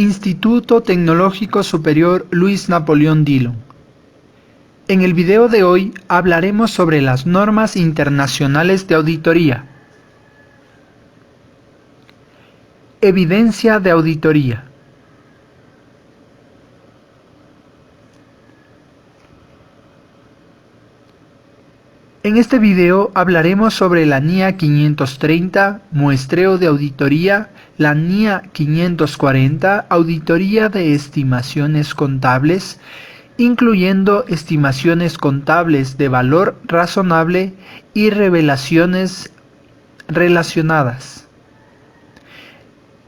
Instituto Tecnológico Superior Luis Napoleón Dillon. En el video de hoy hablaremos sobre las normas internacionales de auditoría. Evidencia de auditoría. En este video hablaremos sobre la NIA 530, muestreo de auditoría, la NIA 540, auditoría de estimaciones contables, incluyendo estimaciones contables de valor razonable y revelaciones relacionadas.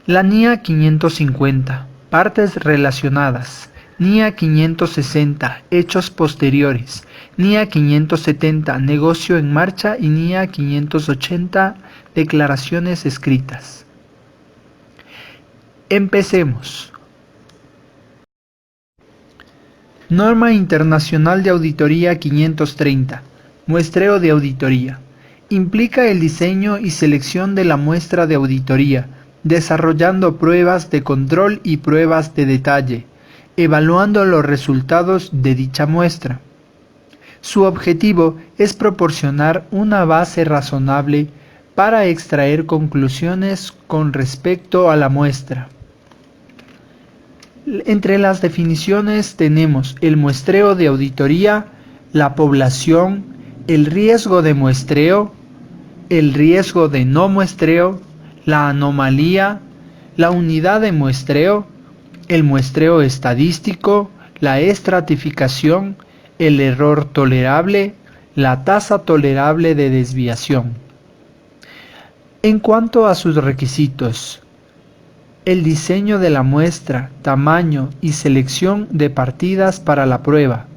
La NIA 550, partes relacionadas. NIA 560, hechos posteriores. NIA 570, negocio en marcha y NIA 580, declaraciones escritas. Empecemos. Norma Internacional de Auditoría 530, muestreo de auditoría. Implica el diseño y selección de la muestra de auditoría, desarrollando pruebas de control y pruebas de detalle, evaluando los resultados de dicha muestra. Su objetivo es proporcionar una base razonable para extraer conclusiones con respecto a la muestra. Entre las definiciones tenemos el muestreo de auditoría, la población, el riesgo de muestreo, el riesgo de no muestreo, la anomalía, la unidad de muestreo, el muestreo estadístico, la estratificación, el error tolerable, la tasa tolerable de desviación. En cuanto a sus requisitos, el diseño de la muestra, tamaño y selección de partidas para la prueba,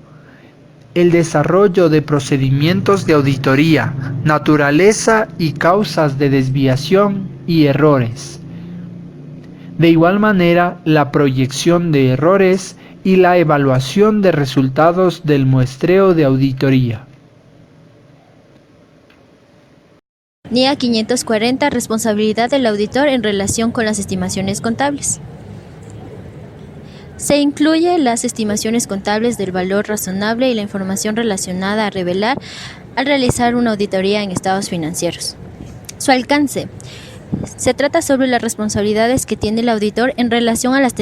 el desarrollo de procedimientos de auditoría, naturaleza y causas de desviación y errores. De igual manera, la proyección de errores y la evaluación de resultados del muestreo de auditoría. NIA 540, responsabilidad del auditor en relación con las estimaciones contables. Se incluye las estimaciones contables del valor razonable y la información relacionada a revelar al realizar una auditoría en estados financieros. Su alcance. Se trata sobre las responsabilidades que tiene el auditor en relación a las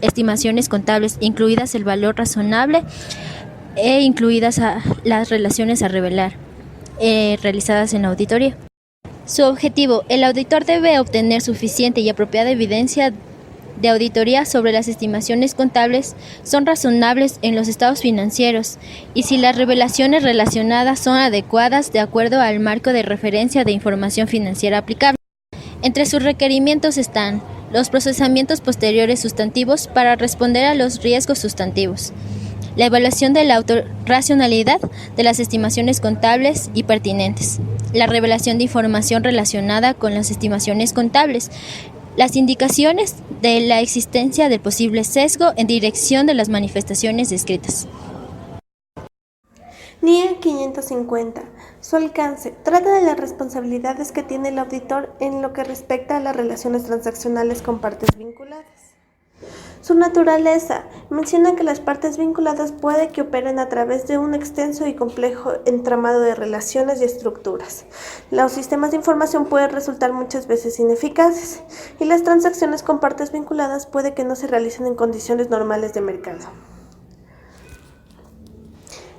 estimaciones contables, incluidas el valor razonable e incluidas las relaciones a revelar realizadas en la auditoría. Su objetivo. El auditor debe obtener suficiente y apropiada evidencia de auditoría sobre las estimaciones contables son razonables en los estados financieros y si las revelaciones relacionadas son adecuadas de acuerdo al marco de referencia de información financiera aplicable. Entre sus requerimientos están los procesamientos posteriores sustantivos para responder a los riesgos sustantivos, la evaluación de la autorracionalidad de las estimaciones contables y pertinentes, la revelación de información relacionada con las estimaciones contables, las indicaciones de la existencia del posible sesgo en dirección de las manifestaciones descritas. NIA 550. Su alcance. Trata de las responsabilidades que tiene el auditor en lo que respecta a las relaciones transaccionales con partes vinculadas. Su naturaleza. Menciona que las partes vinculadas puede que operen a través de un extenso y complejo entramado de relaciones y estructuras. Los sistemas de información pueden resultar muchas veces ineficaces y las transacciones con partes vinculadas puede que no se realicen en condiciones normales de mercado.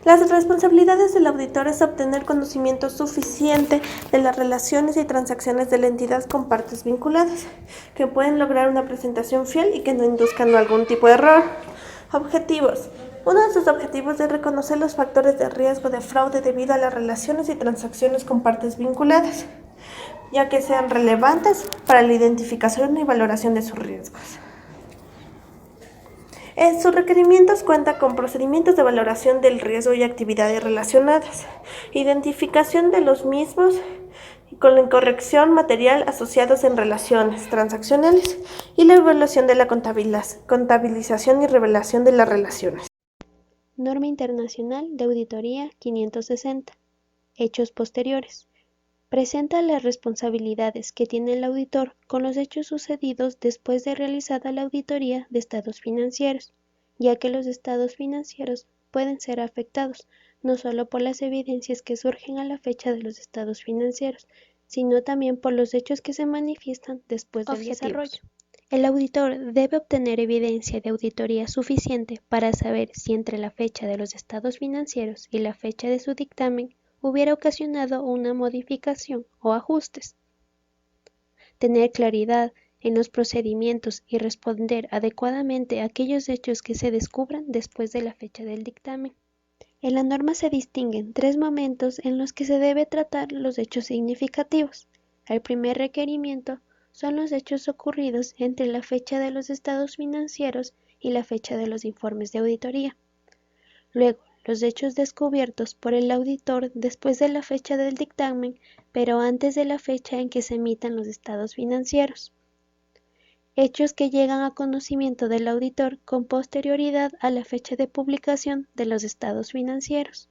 Las responsabilidades del auditor es obtener conocimiento suficiente de las relaciones y transacciones de la entidad con partes vinculadas, que pueden lograr una presentación fiel y que no induzcan algún tipo de error. Objetivos. Uno de sus objetivos es reconocer los factores de riesgo de fraude debido a las relaciones y transacciones con partes vinculadas, ya que sean relevantes para la identificación y valoración de sus riesgos. Sus requerimientos cuentan con procedimientos de valoración del riesgo y actividades relacionadas, identificación de los mismos y con la corrección material asociados en relaciones transaccionales y la evaluación de la contabilización y revelación de las relaciones. Norma Internacional de Auditoría 560. Hechos posteriores. Presenta las responsabilidades que tiene el auditor con los hechos sucedidos después de realizada la auditoría de estados financieros, ya que los estados financieros pueden ser afectados no solo por las evidencias que surgen a la fecha de los estados financieros, sino también por los hechos que se manifiestan después del desarrollo. El auditor debe obtener evidencia de auditoría suficiente para saber si entre la fecha de los estados financieros y la fecha de su dictamen hubiera ocasionado una modificación o ajustes. Tener claridad en los procedimientos y responder adecuadamente a aquellos hechos que se descubran después de la fecha del dictamen. En la norma se distinguen 3 momentos en los que se debe tratar los hechos significativos. El primer requerimiento son los hechos ocurridos entre la fecha de los estados financieros y la fecha de los informes de auditoría. Luego, los hechos descubiertos por el auditor después de la fecha del dictamen, pero antes de la fecha en que se emitan los estados financieros. Hechos que llegan a conocimiento del auditor con posterioridad a la fecha de publicación de los estados financieros.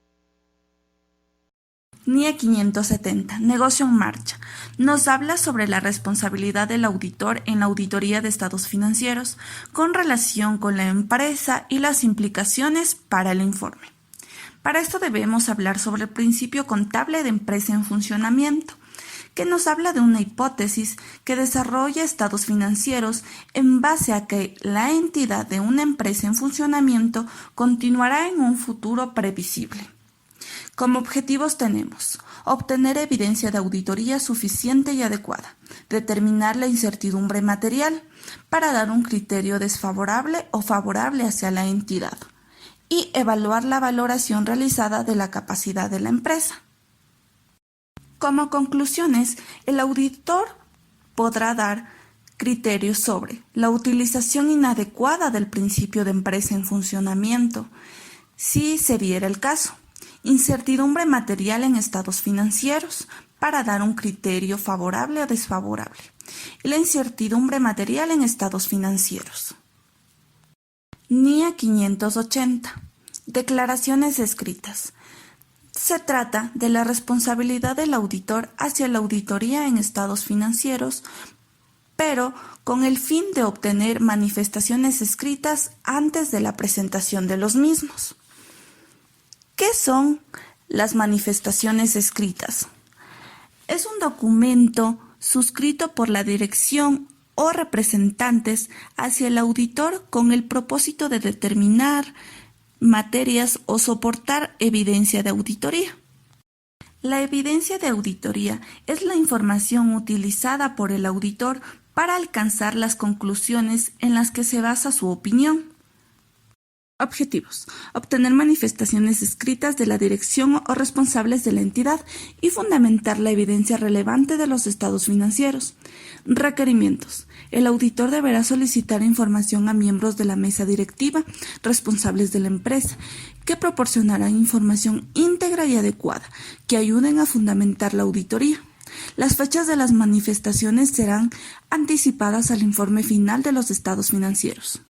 NIE 570, negocio en marcha, nos habla sobre la responsabilidad del auditor en la auditoría de estados financieros con relación con la empresa y las implicaciones para el informe. Para esto debemos hablar sobre el principio contable de empresa en funcionamiento, que nos habla de una hipótesis que desarrolla estados financieros en base a que la entidad de una empresa en funcionamiento continuará en un futuro previsible. Como objetivos tenemos obtener evidencia de auditoría suficiente y adecuada, determinar la incertidumbre material para dar un criterio desfavorable o favorable hacia la entidad y evaluar la valoración realizada de la capacidad de la empresa. Como conclusiones, el auditor podrá dar criterios sobre la utilización inadecuada del principio de empresa en funcionamiento, si se diera el caso, incertidumbre material en estados financieros para dar un criterio favorable o desfavorable, y la incertidumbre material en estados financieros. NIE 580. Declaraciones escritas. Se trata de la responsabilidad del auditor hacia la auditoría en estados financieros, pero con el fin de obtener manifestaciones escritas antes de la presentación de los mismos. ¿Qué son las manifestaciones escritas? Es un documento suscrito por la dirección o representantes hacia el auditor con el propósito de determinar materias o soportar evidencia de auditoría. La evidencia de auditoría es la información utilizada por el auditor para alcanzar las conclusiones en las que se basa su opinión. Objetivos: obtener manifestaciones escritas de la dirección o responsables de la entidad y fundamentar la evidencia relevante de los estados financieros. Requerimientos: el auditor deberá solicitar información a miembros de la mesa directiva, responsables de la empresa, que proporcionarán información íntegra y adecuada, que ayuden a fundamentar la auditoría. Las fechas de las manifestaciones serán anticipadas al informe final de los estados financieros.